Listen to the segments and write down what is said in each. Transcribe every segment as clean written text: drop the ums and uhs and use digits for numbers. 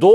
2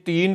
3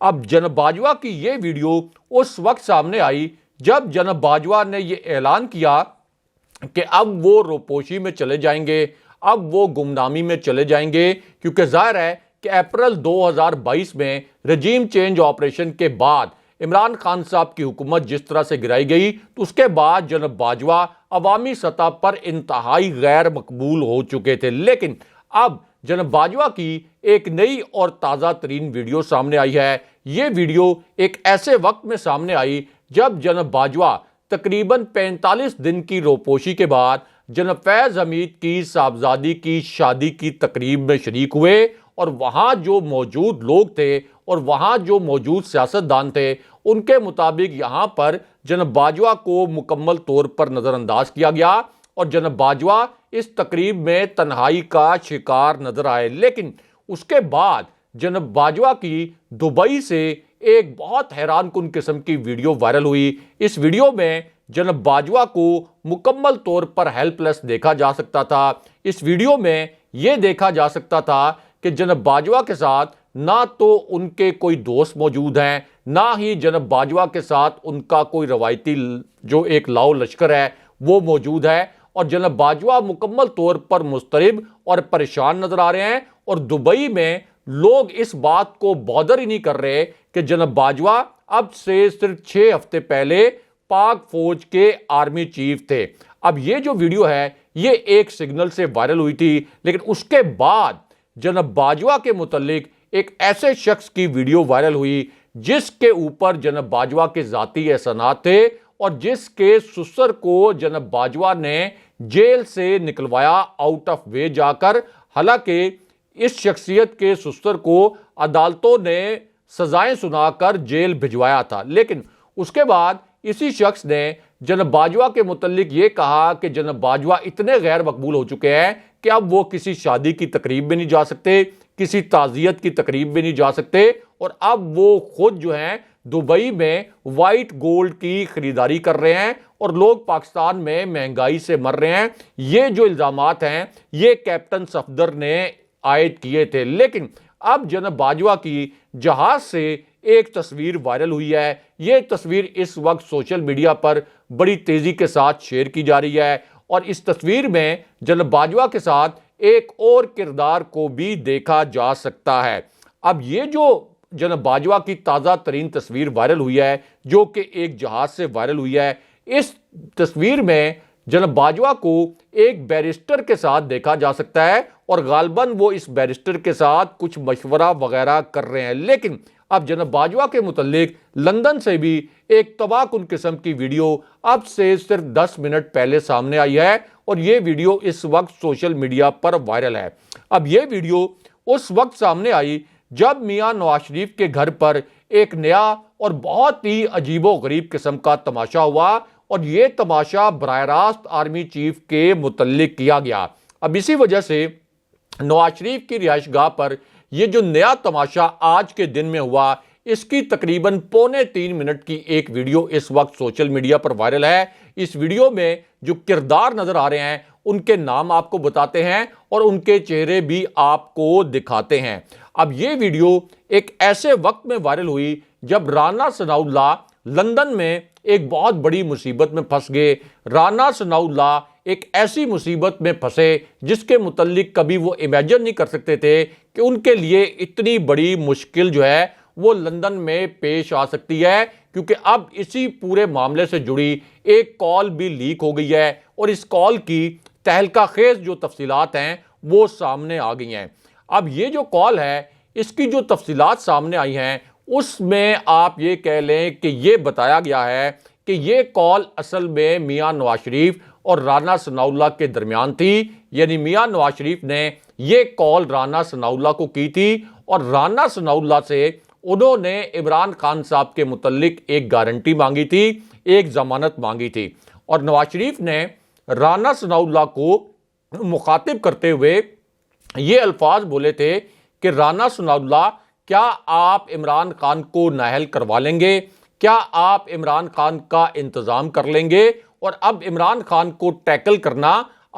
اب جناب باجوہ کی یہ ویڈیو اس وقت سامنے آئی جب جناب باجوہ نے یہ اعلان کیا کہ اب وہ روپوشی میں چلے جائیں گے، اب وہ گمنامی میں چلے جائیں گے، کیونکہ ظاہر ہے کہ اپریل 2022 میں رجیم چینج آپریشن کے بعد عمران خان صاحب کی حکومت جس طرح سے گرائی گئی تو اس کے بعد جناب باجوہ عوامی سطح پر انتہائی غیر مقبول ہو چکے تھے۔ لیکن اب جناب باجوہ کی ایک نئی اور تازہ ترین ویڈیو سامنے آئی ہے۔ یہ ویڈیو ایک ایسے وقت میں سامنے آئی جب جناب باجوہ تقریباً 45 دن کی روپوشی کے بعد جناب فیض حمید کی صاحبزادی کی شادی کی تقریب میں شریک ہوئے، اور وہاں جو موجود لوگ تھے اور وہاں جو موجود سیاستدان تھے ان کے مطابق یہاں پر جناب باجوہ کو مکمل طور پر نظر انداز کیا گیا اور جناب باجوہ اس تقریب میں تنہائی کا شکار نظر آئے۔ لیکن اس کے بعد جناب باجوہ کی دبئی سے ایک بہت حیران کن قسم کی ویڈیو وائرل ہوئی۔ اس ویڈیو میں جناب باجوہ کو مکمل طور پر ہیلپ لیس دیکھا جا سکتا تھا۔ اس ویڈیو میں یہ دیکھا جا سکتا تھا کہ جناب باجوہ کے ساتھ نہ تو ان کے کوئی دوست موجود ہیں، نہ ہی جناب باجوہ کے ساتھ ان کا کوئی روایتی جو ایک لاؤ لشکر ہے وہ موجود ہے، اور جناب باجوہ مکمل طور پر مضطرب اور پریشان نظر آ رہے ہیں، اور دبئی میں لوگ اس بات کو بادر ہی نہیں کر رہے کہ جناب باجوہ اب سے صرف 6 ہفتے پہلے پاک فوج کے آرمی چیف تھے۔ اب یہ جو ویڈیو ہے یہ ایک سگنل سے وائرل ہوئی تھی، لیکن اس کے بعد جناب باجوہ کے متعلق ایک ایسے شخص کی ویڈیو وائرل ہوئی جس کے اوپر جناب باجوہ کے ذاتی احسانات تھے اور جس کے سسر کو جناب باجوہ نے جیل سے نکلوایا آؤٹ آف وے جا کر، حالانکہ اس شخصیت کے سسر کو عدالتوں نے سزائیں سنا کر جیل بھجوایا تھا۔ لیکن اس کے بعد اسی شخص نے جناب باجوہ کے متعلق یہ کہا کہ جناب باجوہ اتنے غیر مقبول ہو چکے ہیں کہ اب وہ کسی شادی کی تقریب میں نہیں جا سکتے، کسی تعزیت کی تقریب میں نہیں جا سکتے، اور اب وہ خود جو ہیں دبئی میں وائٹ گولڈ کی خریداری کر رہے ہیں اور لوگ پاکستان میں مہنگائی سے مر رہے ہیں۔ یہ جو الزامات ہیں یہ کیپٹن صفدر نے عائد کیے تھے۔ لیکن اب جناب باجوہ کی جہاز سے ایک تصویر وائرل ہوئی ہے۔ یہ تصویر اس وقت سوشل میڈیا پر بڑی تیزی کے ساتھ شیئر کی جا رہی ہے، اور اس تصویر میں جناب باجوہ کے ساتھ ایک اور کردار کو بھی دیکھا جا سکتا ہے۔ اب یہ جو جناب باجوہ کی تازہ ترین تصویر وائرل ہوئی ہے جو کہ ایک جہاز سے وائرل ہوئی ہے، اس تصویر میں جناب باجوہ کو ایک بیرسٹر کے ساتھ دیکھا جا سکتا ہے، اور غالباً وہ اس بیرسٹر کے ساتھ کچھ مشورہ وغیرہ کر رہے ہیں۔ لیکن اب جناب باجوہ کے متعلق لندن سے بھی ایک تباہ کن قسم کی ویڈیو اب سے صرف 10 منٹ پہلے سامنے آئی ہے، اور یہ ویڈیو اس وقت سوشل میڈیا پر وائرل ہے۔ اب یہ ویڈیو اس وقت سامنے آئی جب میاں نواز شریف کے گھر پر ایک نیا اور بہت ہی عجیب و غریب قسم کا تماشا ہوا، اور یہ تماشا براہ راست آرمی چیف کے متعلق کیا گیا۔ اب اسی وجہ سے نواز شریف کی رہائش گاہ پر یہ جو نیا تماشا آج کے دن میں ہوا، اس کی تقریباً 2.25 منٹ کی ایک ویڈیو اس وقت سوشل میڈیا پر وائرل ہے۔ اس ویڈیو میں جو کردار نظر آ رہے ہیں ان کے نام آپ کو بتاتے ہیں اور ان کے چہرے بھی آپ کو دکھاتے ہیں۔ اب یہ ویڈیو ایک ایسے وقت میں وائرل ہوئی جب رانا ثناء اللہ لندن میں ایک بہت بڑی مصیبت میں پھنس گئے۔ رانا ثناء اللہ ایک ایسی مصیبت میں پھنسے جس کے متعلق کبھی وہ امیجن نہیں کر سکتے تھے کہ ان کے لیے اتنی بڑی مشکل جو ہے وہ لندن میں پیش آ سکتی ہے، کیونکہ اب اسی پورے معاملے سے جڑی ایک کال بھی لیک ہو گئی ہے، اور اس کال کی تہلکہ خیز جو تفصیلات ہیں وہ سامنے آ گئی ہیں۔ اب یہ جو کال ہے اس کی جو تفصیلات سامنے آئی ہیں اس میں آپ یہ کہہ لیں کہ یہ بتایا گیا ہے کہ یہ کال اصل میں میاں نواز شریف اور رانا ثناء اللہ کے درمیان تھی، یعنی میاں نواز شریف نے یہ کال رانا ثناء اللہ کو کی تھی، اور رانا ثناء اللہ سے انہوں نے عمران خان صاحب کے متعلق ایک گارنٹی مانگی تھی، ایک ضمانت مانگی تھی، اور نواز شریف نے رانا ثناء اللہ کو مخاطب کرتے ہوئے یہ الفاظ بولے تھے کہ رانا ثناء اللہ، کیا آپ عمران خان کو نااہل کروا لیں گے؟ کیا آپ عمران خان کا انتظام کر لیں گے؟ اور اب عمران خان کو ٹیکل کرنا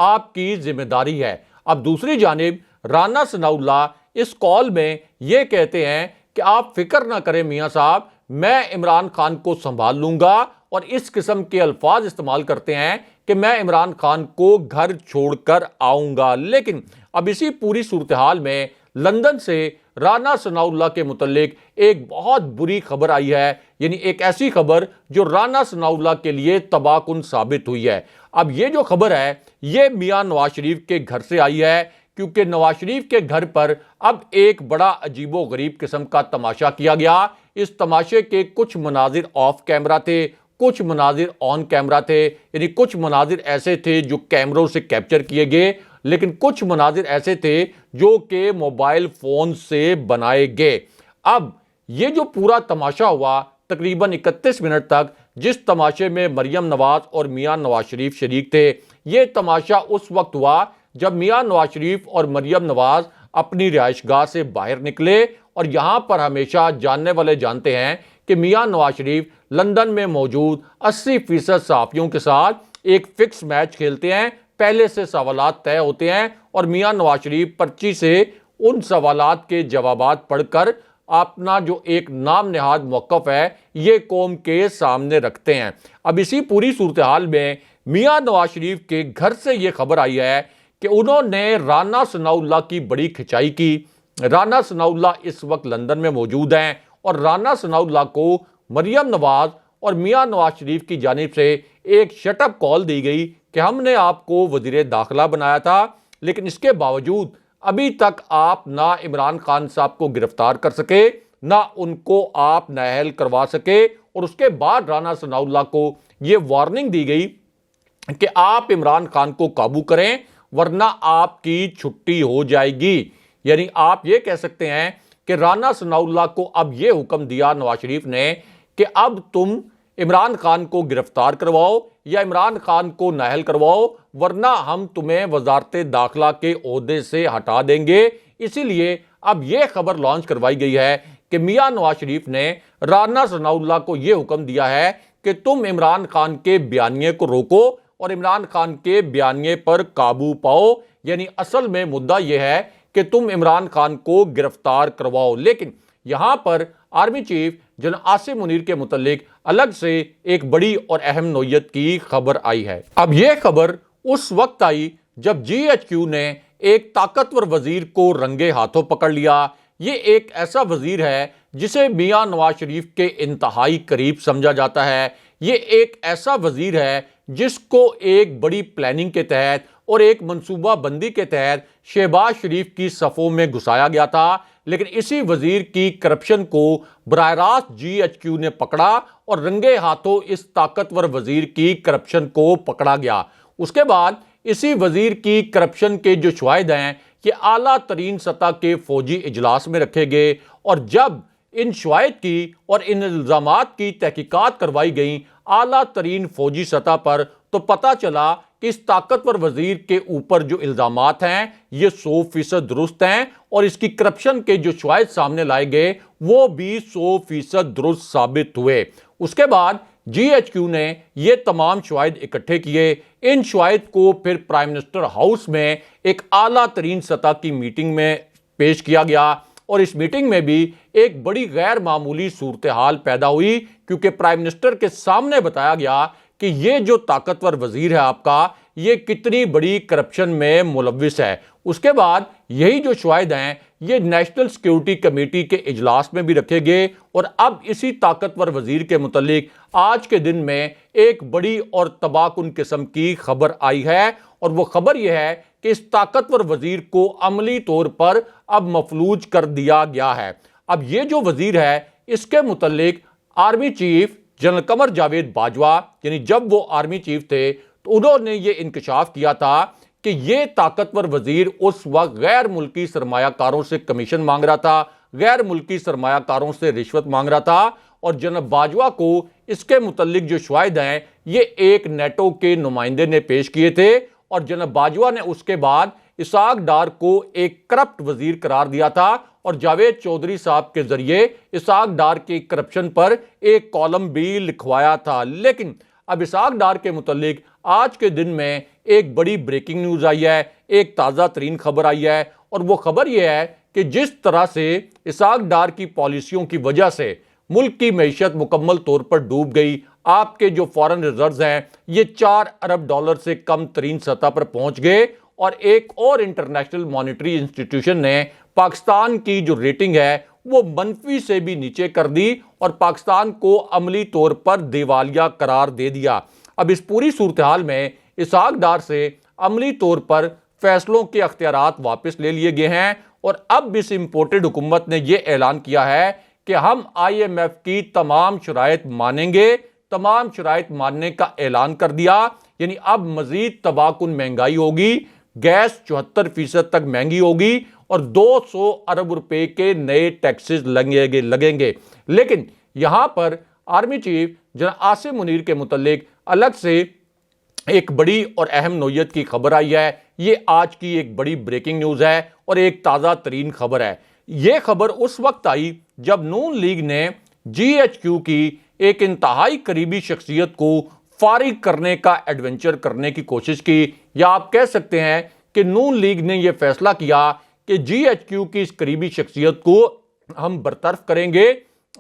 آپ کی ذمہ داری ہے۔ اب دوسری جانب رانا ثناء اللہ اس کال میں یہ کہتے ہیں کہ آپ فکر نہ کریں میاں صاحب، میں عمران خان کو سنبھال لوں گا، اور اس قسم کے الفاظ استعمال کرتے ہیں کہ میں عمران خان کو گھر چھوڑ کر آؤں گا۔ لیکن اب اسی پوری صورتحال میں لندن سے رانا ثناء اللہ کے متعلق ایک بہت بری خبر آئی ہے، یعنی ایک ایسی خبر جو رانا ثناء اللہ کے لیے تباہ کن ثابت ہوئی ہے۔ اب یہ جو خبر ہے یہ میاں نواز شریف کے گھر سے آئی ہے، کیونکہ نواز شریف کے گھر پر اب ایک بڑا عجیب و غریب قسم کا تماشا کیا گیا۔ اس تماشے کے کچھ مناظر آف کیمرہ تھے، کچھ مناظر آن کیمرہ تھے، یعنی کچھ مناظر ایسے تھے جو کیمروں سے کیپچر کیے گئے، لیکن کچھ مناظر ایسے تھے جو کہ موبائل فون سے بنائے گئے۔ اب یہ جو پورا تماشا ہوا تقریباً 31 منٹ تک، جس تماشے میں مریم نواز اور میاں نواز شریف شریک تھے، یہ تماشا اس وقت ہوا جب میاں نواز شریف اور مریم نواز اپنی رہائش گاہ سے باہر نکلے، اور یہاں پر ہمیشہ جاننے والے جانتے ہیں کہ میاں نواز شریف لندن میں موجود 80% صحافیوں کے ساتھ ایک فکس میچ کھیلتے ہیں، پہلے سے سوالات طے ہوتے ہیں، اور میاں نواز شریف پرچی سے ان سوالات کے جوابات پڑھ کر اپنا جو ایک نام نہاد موقف ہے یہ قوم کے سامنے رکھتے ہیں۔ اب اسی پوری صورتحال میں میاں نواز شریف کے گھر سے یہ خبر آئی ہے کہ انہوں نے رانا ثناء اللہ کی بڑی کھچائی کی۔ رانا ثناء اللہ اس وقت لندن میں موجود ہیں، اور رانا ثناء اللہ کو مریم نواز اور میاں نواز شریف کی جانب سے ایک شٹ اپ کال دی گئی کہ ہم نے آپ کو وزیر داخلہ بنایا تھا، لیکن اس کے باوجود ابھی تک آپ نہ عمران خان صاحب کو گرفتار کر سکے، نہ ان کو آپ نااہل کروا سکے، اور اس کے بعد رانا ثناء اللہ کو یہ وارننگ دی گئی کہ آپ عمران خان کو قابو کریں ورنہ آپ کی چھٹی ہو جائے گی۔ یعنی آپ یہ کہہ سکتے ہیں کہ رانا ثناء اللہ کو اب یہ حکم دیا نواز شریف نے کہ اب تم عمران خان کو گرفتار کرواؤ یا عمران خان کو نااہل کرواؤ، ورنہ ہم تمہیں وزارت داخلہ کے عہدے سے ہٹا دیں گے۔ اسی لیے اب یہ خبر لانچ کروائی گئی ہے کہ میاں نواز شریف نے رانا ثناء اللہ کو یہ حکم دیا ہے کہ تم عمران خان کے بیانیے کو روکو اور عمران خان کے بیانیے پر قابو پاؤ، یعنی اصل میں مدعا یہ ہے کہ تم عمران خان کو گرفتار کرواؤ۔ لیکن یہاں پر army chief general Asim Munir کے متعلق الگ سے ایک بڑی اور اہم نوعیت کی خبر آئی ہے۔ اب یہ خبر اس وقت آئی جب جی ایچ کیو نے ایک طاقتور وزیر کو رنگے ہاتھوں پکڑ لیا۔ یہ ایک ایسا وزیر ہے جسے میاں نواز شریف کے انتہائی قریب سمجھا جاتا ہے۔ یہ ایک ایسا وزیر ہے جس کو ایک بڑی پلاننگ کے تحت اور ایک منصوبہ بندی کے تحت شہباز شریف کی صفوں میں گھسایا گیا تھا، لیکن اسی وزیر کی کرپشن کو براہ راست جی ایچ کیو نے پکڑا اور رنگے ہاتھوں اس طاقتور وزیر کی کرپشن کو پکڑا گیا۔ اس کے بعد اسی وزیر کی کرپشن کے جو شواہد ہیں یہ اعلیٰ ترین سطح کے فوجی اجلاس میں رکھے گئے، اور جب ان شواہد کی اور ان الزامات کی تحقیقات کروائی گئیں اعلیٰ ترین فوجی سطح پر، تو پتہ چلا کہ اس طاقتور وزیر کے اوپر جو الزامات ہیں یہ 100% درست ہیں، اور اس کی کرپشن کے جو شواہد سامنے لائے گئے وہ بھی 100% درست ثابت ہوئے۔ اس کے بعد جی ایچ کیو نے یہ تمام شواہد اکٹھے کیے۔ ان شواہد کو پھر پرائم منسٹر ہاؤس میں ایک اعلیٰ ترین سطح کی میٹنگ میں پیش کیا گیا، اور اس میٹنگ میں بھی ایک بڑی غیر معمولی صورتحال پیدا ہوئی، کیونکہ پرائم منسٹر کے سامنے بتایا گیا کہ یہ جو طاقتور وزیر ہے آپ کا یہ کتنی بڑی کرپشن میں ملوث ہے۔ اس کے بعد یہی جو شواہد ہیں یہ نیشنل سیکیورٹی کمیٹی کے اجلاس میں بھی رکھے گئے، اور اب اسی طاقتور وزیر کے متعلق آج کے دن میں ایک بڑی اور تباہ کن قسم کی خبر آئی ہے، اور وہ خبر یہ ہے کہ اس طاقتور وزیر کو عملی طور پر اب مفلوج کر دیا گیا ہے۔ اب یہ جو وزیر ہے اس کے متعلق army chief general Qamar Javed Bajwa, یعنی جب وہ آرمی چیف تھے تو انہوں نے یہ انکشاف کیا تھا کہ یہ طاقتور وزیر اس وقت غیر ملکی سرمایہ کاروں سے کمیشن مانگ رہا تھا، غیر ملکی سرمایہ کاروں سے رشوت مانگ رہا تھا، اور جنرل باجوہ کو اس کے متعلق جو شواہد ہیں یہ ایک نیٹو کے نمائندے نے پیش کیے تھے، اور جنرل باجوہ نے اس کے بعد اسحاق ڈار کو ایک کرپٹ وزیر قرار دیا تھا، اور جاوید چودھری صاحب کے ذریعے اسحاق ڈار کی کرپشن پر ایک کالم بھی لکھوایا تھا۔ لیکن اب اسحاق ڈار کے متعلق آج کے دن میں ایک بڑی بریکنگ نیوز آئی ہے، ایک تازہ ترین خبر آئی ہے، اور وہ خبر یہ ہے کہ جس طرح سے اسحاق ڈار کی پالیسیوں کی وجہ سے ملک کی معیشت مکمل طور پر ڈوب گئی، آپ کے جو فارن ریزروز ہیں یہ 4 ارب ڈالر سے کم ترین سطح پر پہنچ گئے، اور ایک اور انٹرنیشنل مانیٹری انسٹیٹیوشن نے پاکستان کی جو ریٹنگ ہے وہ منفی سے بھی نیچے کر دی اور پاکستان کو عملی طور پر دیوالیہ قرار دے دیا۔ اب اس پوری صورتحال میں اسحاق ڈار سے عملی طور پر فیصلوں کے اختیارات واپس لے لیے گئے ہیں، اور اب اس امپورٹڈ حکومت نے یہ اعلان کیا ہے کہ ہم IMF کی تمام شرائط مانیں گے، تمام شرائط ماننے کا اعلان کر دیا۔ یعنی اب مزید تباہ کن مہنگائی ہوگی، گیس 74% تک مہنگی ہوگی، اور 200 ارب روپے کے نئے ٹیکسز لگیں گے۔ لیکن یہاں پر army chief general Asim Munir کے متعلق الگ سے ایک بڑی اور اہم نوعیت کی خبر آئی ہے۔ یہ آج کی ایک بڑی بریکنگ نیوز ہے اور ایک تازہ ترین خبر ہے۔ یہ خبر اس وقت آئی جب نون لیگ نے GHQ کی ایک انتہائی قریبی شخصیت کو فارغ کرنے کا ایڈونچر کرنے کی کوشش کی، یا آپ کہہ سکتے ہیں کہ نون لیگ نے یہ فیصلہ کیا کہ GHQ کی اس قریبی شخصیت کو ہم برطرف کریں گے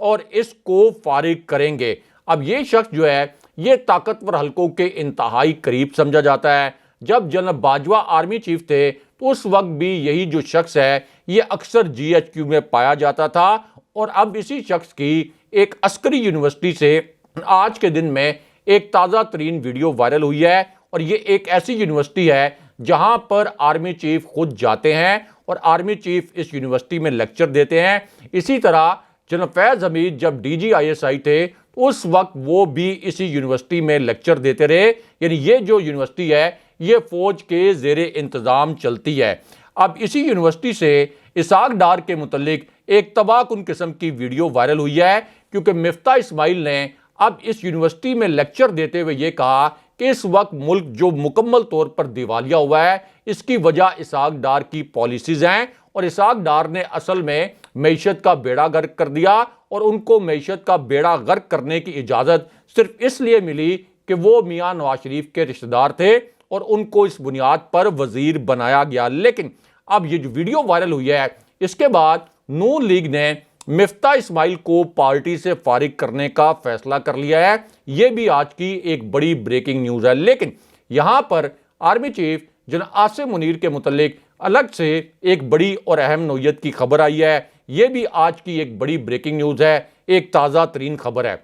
اور اس کو فارغ کریں گے۔ اب یہ شخص جو ہے یہ طاقتور حلقوں کے انتہائی قریب سمجھا جاتا ہے۔ جب جنرل باجوہ آرمی چیف تھے تو اس وقت بھی یہی جو شخص ہے یہ اکثر GHQ میں پایا جاتا تھا، اور اب اسی شخص کی ایک عسکری یونیورسٹی سے آج کے دن میں ایک تازہ ترین ویڈیو وائرل ہوئی ہے، اور یہ ایک ایسی یونیورسٹی ہے جہاں پر آرمی چیف خود جاتے ہیں اور آرمی چیف اس یونیورسٹی میں لیکچر دیتے ہیں۔ اسی طرح جنرل فیض حمید جب DGISI تھے تو اس وقت وہ بھی اسی یونیورسٹی میں لیکچر دیتے رہے۔ یعنی یہ جو یونیورسٹی ہے یہ فوج کے زیر انتظام چلتی ہے۔ اب اسی یونیورسٹی سے اسحاق ڈار کے متعلق ایک تباہ کن قسم کی ویڈیو وائرل ہوئی ہے، کیونکہ مفتاح اسماعیل نے اب اس یونیورسٹی میں لیکچر دیتے ہوئے یہ کہا کہ اس وقت ملک جو مکمل طور پر دیوالیہ ہوا ہے اس کی وجہ اسحاق ڈار کی پالیسیز ہیں، اور اسحاق ڈار نے اصل میں معیشت کا بیڑا غرق کر دیا، اور ان کو معیشت کا بیڑا غرق کرنے کی اجازت صرف اس لیے ملی کہ وہ میاں نواز شریف کے رشتہ دار تھے اور ان کو اس بنیاد پر وزیر بنایا گیا۔ لیکن اب یہ جو ویڈیو وائرل ہوئی ہے اس کے بعد نون لیگ نے مفتاح اسماعیل کو پارٹی سے فارغ کرنے کا فیصلہ کر لیا ہے۔ یہ بھی آج کی ایک بڑی بریکنگ نیوز ہے۔ لیکن یہاں پر army chief general Asim Munir کے متعلق الگ سے ایک بڑی اور اہم نوعیت کی خبر آئی ہے۔ یہ بھی آج کی ایک بڑی بریکنگ نیوز ہے، ایک تازہ ترین خبر ہے۔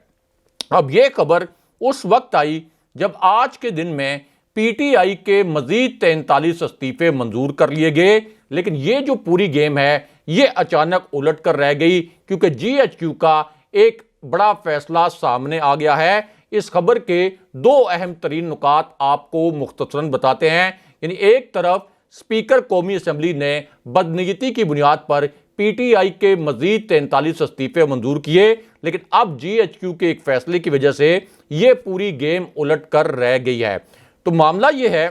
اب یہ خبر اس وقت آئی جب آج کے دن میں PTI کے مزید 43 استعفے منظور کر لیے گئے، لیکن یہ جو پوری گیم ہے یہ اچانک الٹ کر رہ گئی، کیونکہ GHQ کا ایک بڑا فیصلہ سامنے آ گیا ہے۔ اس خبر کے 2 اہم ترین نکات آپ کو مختصراً بتاتے ہیں۔ یعنی ایک طرف اسپیکر قومی اسمبلی نے بدنیتی کی بنیاد پر PTI کے مزید 43 استعفے منظور کیے، لیکن اب GHQ کے ایک فیصلے کی وجہ سے یہ پوری گیم الٹ کر رہ گئی ہے۔ تو معاملہ یہ ہے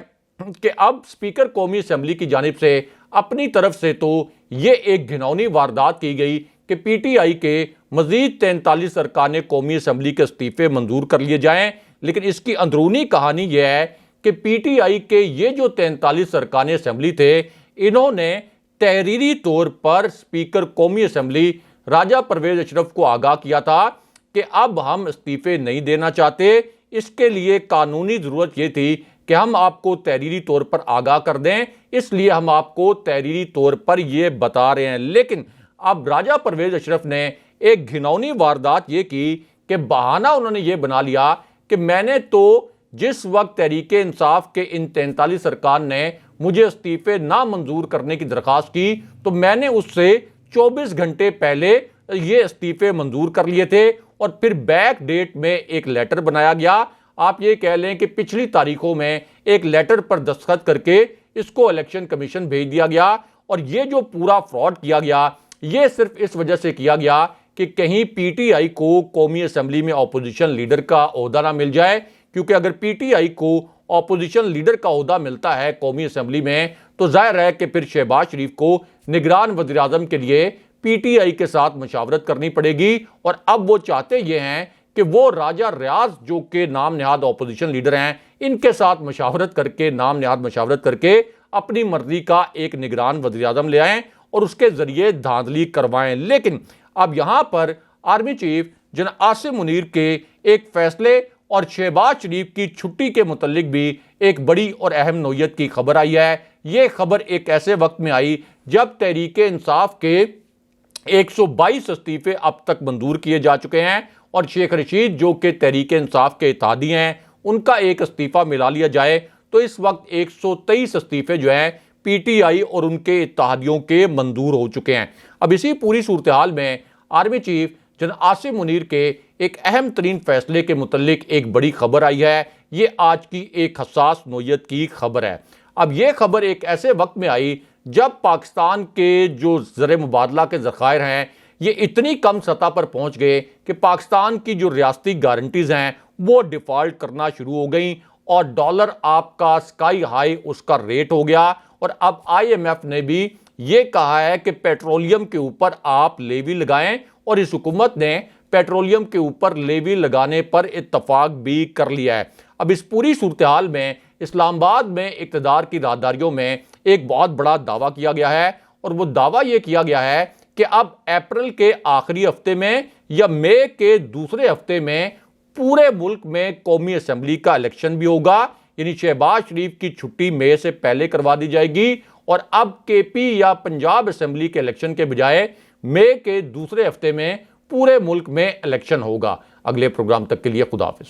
کہ اب اسپیکر قومی اسمبلی کی جانب سے اپنی طرف سے تو یہ ایک گھناؤنی واردات کی گئی کہ PTI کے مزید 43 ارکان قومی اسمبلی کے استعفے منظور کر لیے جائیں، لیکن اس کی اندرونی کہانی یہ ہے کہ PTI کے یہ جو 43 ارکان اسمبلی تھے انہوں نے تحریری طور پر اسپیکر قومی اسمبلی راجہ پرویز اشرف کو آگاہ کیا تھا کہ اب ہم استعفے نہیں دینا چاہتے، اس کے لیے قانونی ضرورت یہ تھی کہ ہم آپ کو تحریری طور پر آگاہ کر دیں، اس لیے ہم آپ کو تحریری طور پر یہ بتا رہے ہیں۔ لیکن اب راجہ پرویز اشرف نے ایک گھناؤنی واردات یہ کی کہ بہانہ انہوں نے یہ بنا لیا کہ میں نے تو جس وقت تحریک انصاف کے ان 43 ارکان نے مجھے استعفے نہ منظور کرنے کی درخواست کی تو میں نے اس سے 24 گھنٹے پہلے یہ استعفے منظور کر لیے تھے، اور پھر بیک ڈیٹ میں ایک لیٹر بنایا گیا، آپ یہ کہہ لیں کہ پچھلی تاریخوں میں ایک لیٹر پر دستخط کر کے اس کو الیکشن کمیشن بھیج دیا گیا، اور یہ جو پورا فراڈ کیا گیا یہ صرف اس وجہ سے کیا گیا کہ کہیں PTI کو قومی اسمبلی میں اپوزیشن لیڈر کا عہدہ نہ مل جائے، کیونکہ اگر PTI کو اپوزیشن لیڈر کا عہدہ ملتا ہے قومی اسمبلی میں تو ظاہر ہے کہ پھر شہباز شریف کو نگران وزیر اعظم کے لیے PTI کے ساتھ مشاورت کرنی پڑے گی، اور اب وہ چاہتے یہ ہیں کہ وہ راجہ ریاض جو کہ نام نہاد اپوزیشن لیڈر ہیں ان کے ساتھ مشاورت کر کے نام نہاد مشاورت کر کے اپنی مرضی کا ایک نگران وزیر اعظم لے آئیں، اور اس کے ذریعے دھاندلی کروائیں۔ لیکن اب یہاں پر آرمی چیف جناب عاصم منیر کے ایک فیصلے اور شہباز شریف کی چھٹی کے متعلق بھی ایک بڑی اور اہم نوعیت کی خبر آئی ہے۔ یہ خبر ایک ایسے وقت میں آئی جب تحریک انصاف کے 122 استعفے اب تک منظور کیے جا چکے ہیں، اور شیخ رشید جو کہ تحریک انصاف کے اتحادی ہیں ان کا ایک استعفیٰ ملا لیا جائے تو اس وقت 123 استعفے جو ہیں پی ٹی آئی اور ان کے اتحادیوں کے منظور ہو چکے ہیں۔ اب اسی پوری صورتحال میں آرمی چیف جناب عاصم منیر کے ایک اہم ترین فیصلے کے متعلق ایک بڑی خبر آئی ہے۔ یہ آج کی ایک حساس نوعیت کی خبر ہے۔ اب یہ خبر ایک ایسے وقت میں آئی جب پاکستان کے جو زر مبادلہ کے ذخائر ہیں یہ اتنی کم سطح پر پہنچ گئے کہ پاکستان کی جو ریاستی گارنٹیز ہیں وہ ڈیفالٹ کرنا شروع ہو گئیں، اور ڈالر آپ کا سکائی ہائی اس کا ریٹ ہو گیا۔ اور اب آئی ایم ایف نے بھی یہ کہا ہے کہ پیٹرولیم کے اوپر آپ لیوی لگائیں، اور اس حکومت نے پیٹرولیم کے اوپر لیوی لگانے پر اتفاق بھی کر لیا ہے۔ اب اس پوری صورتحال میں اسلام آباد میں اقتدار کی راہداریوں میں ایک بہت بڑا دعویٰ کیا گیا ہے، اور وہ دعویٰ یہ کیا گیا ہے کہ اب اپریل کے آخری ہفتے میں یا مئی کے دوسرے ہفتے میں پورے ملک میں قومی اسمبلی کا الیکشن بھی ہوگا، یعنی شہباز شریف کی چھٹی مئی سے پہلے کروا دی جائے گی، اور اب کے پی یا پنجاب اسمبلی کے الیکشن کے بجائے مئی کے دوسرے ہفتے میں پورے ملک میں الیکشن ہوگا۔ اگلے پروگرام تک کے لیے خدا حافظ۔